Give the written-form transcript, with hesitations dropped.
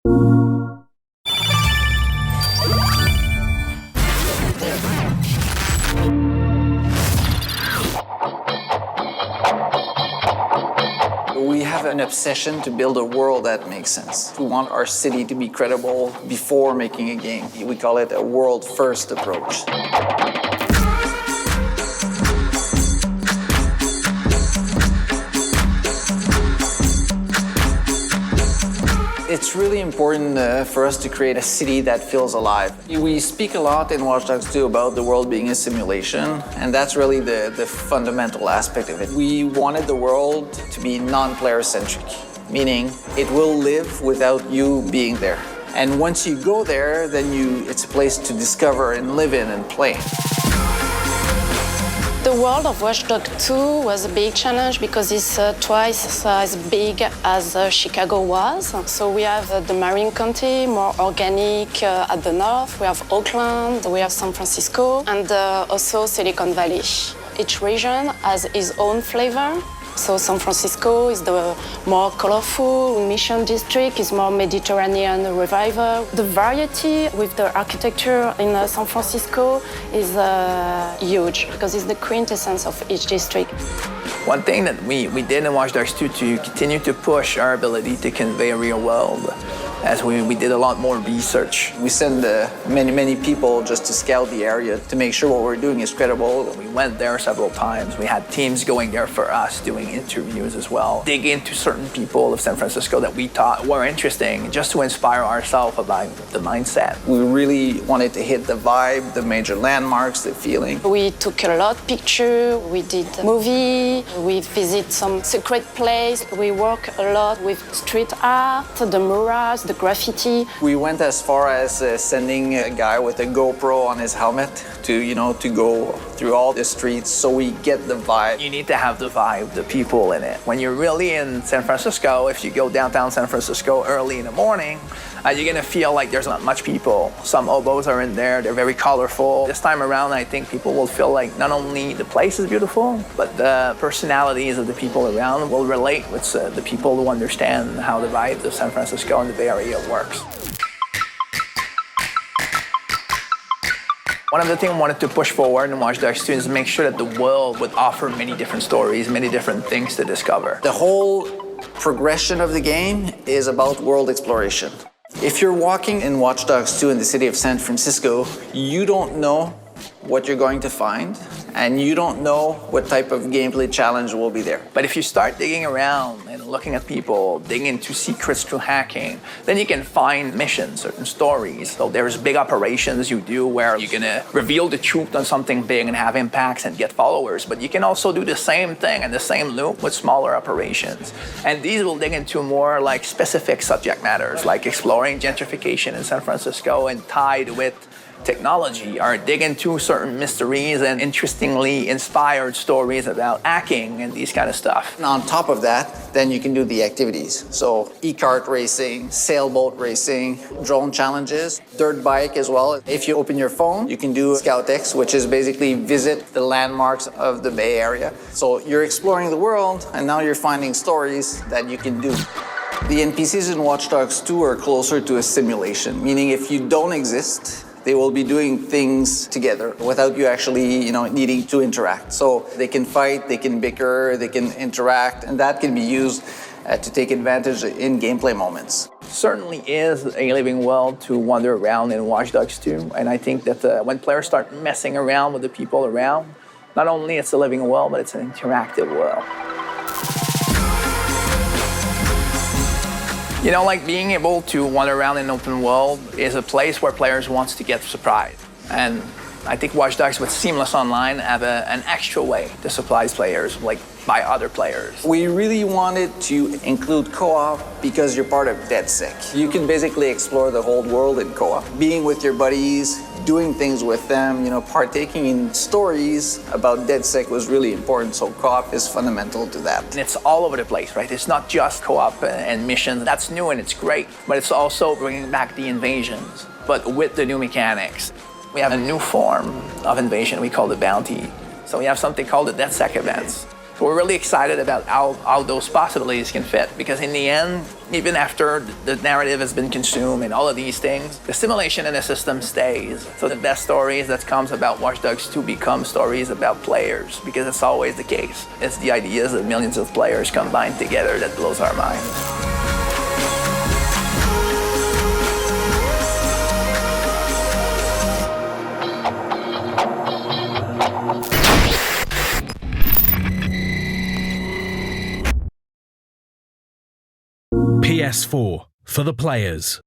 We have an obsession to build a world that makes sense. We want our city to be credible before making a game. We call it a world-first approach. It's really important for us to create a city that feels alive. We speak a lot in Watch Dogs 2 about the world being a simulation, and that's really the fundamental aspect of it. We wanted the world to be non-player centric, meaning it will live without you being there. And once you go there, then it's a place to discover and live in and play. The world of Watch Dogs 2 was a big challenge because it's twice as big as Chicago was. So we have the Marin County, more organic at the north. We have Oakland, we have San Francisco, and also Silicon Valley. Each region has its own flavor. So San Francisco is the more colorful, Mission District is more Mediterranean revival. The variety with the architecture in San Francisco is huge because it's the quintessence of each district. One thing that we did in Watch Dogs 2 to continue to push our ability to convey a real world, as we did a lot more research. We send many people just to scout the area to make sure what we're doing is credible. We went there several times. We had teams going there for us, doing interviews as well. Dig into certain people of San Francisco that we thought were interesting, just to inspire ourselves about the mindset. We really wanted to hit the vibe, the major landmarks, the feeling. We took a lot of pictures, we did a movie, we visit some secret place. We work a lot with street art, the murals, the graffiti. We went as far as sending a guy with a GoPro on his helmet to go through all the streets so we get the vibe. You need to have the vibe, the people in it. When you're really in San Francisco, if you go downtown San Francisco early in the morning, you're gonna feel like there's not much people. Some oboes are in there, they're very colorful. This time around, I think people will feel like not only the place is beautiful, but the personalities of the people around will relate with the people who understand how the vibes of San Francisco and the Bay Area works. One of the things I wanted to push forward in Watch Dogs 2 is make sure that the world would offer many different stories, many different things to discover. The whole progression of the game is about world exploration. If you're walking in Watch Dogs 2 in the city of San Francisco, you don't know what you're going to find, and you don't know what type of gameplay challenge will be there. But if you start digging around and looking at people, digging into secrets through hacking, then you can find missions, certain stories. So there's big operations you do where you're gonna reveal the truth on something big and have impacts and get followers. But you can also do the same thing and the same loop with smaller operations. And these will dig into more like specific subject matters, like exploring gentrification in San Francisco and tied with technology, or dig into certain mysteries and interestingly inspired stories about hacking and these kind of stuff. And on top of that, then you can do the activities. So e-kart racing, sailboat racing, drone challenges, dirt bike as well. If you open your phone, you can do Scout X, which is basically visit the landmarks of the Bay Area. So you're exploring the world, and now you're finding stories that you can do. The NPCs in Watch Dogs 2 are closer to a simulation, meaning if you don't exist, they will be doing things together without you actually, needing to interact. So they can fight, they can bicker, they can interact, and that can be used to take advantage in gameplay moments. Certainly is a living world to wander around in Watch Dogs 2, and I think that when players start messing around with the people around, not only it's a living world, but it's an interactive world. Like being able to wander around in an open world is a place where players want to get surprised. And I think Watch Dogs with Seamless Online have an extra way to surprise players, like by other players. We really wanted to include co-op because you're part of DedSec. You can basically explore the whole world in co-op. Being with your buddies, doing things with them, partaking in stories about DedSec was really important, so co-op is fundamental to that. And it's all over the place, right? It's not just co-op and missions. That's new and it's great, but it's also bringing back the invasions, but with the new mechanics. We have a new form of invasion we call the bounty. So we have something called the DedSec events. So we're really excited about how those possibilities can fit, because in the end, even after the narrative has been consumed and all of these things, the simulation in the system stays. So the best stories that comes about Watch Dogs 2 become stories about players, because it's always the case. It's the ideas of millions of players combined together that blows our minds. PS4 for the players.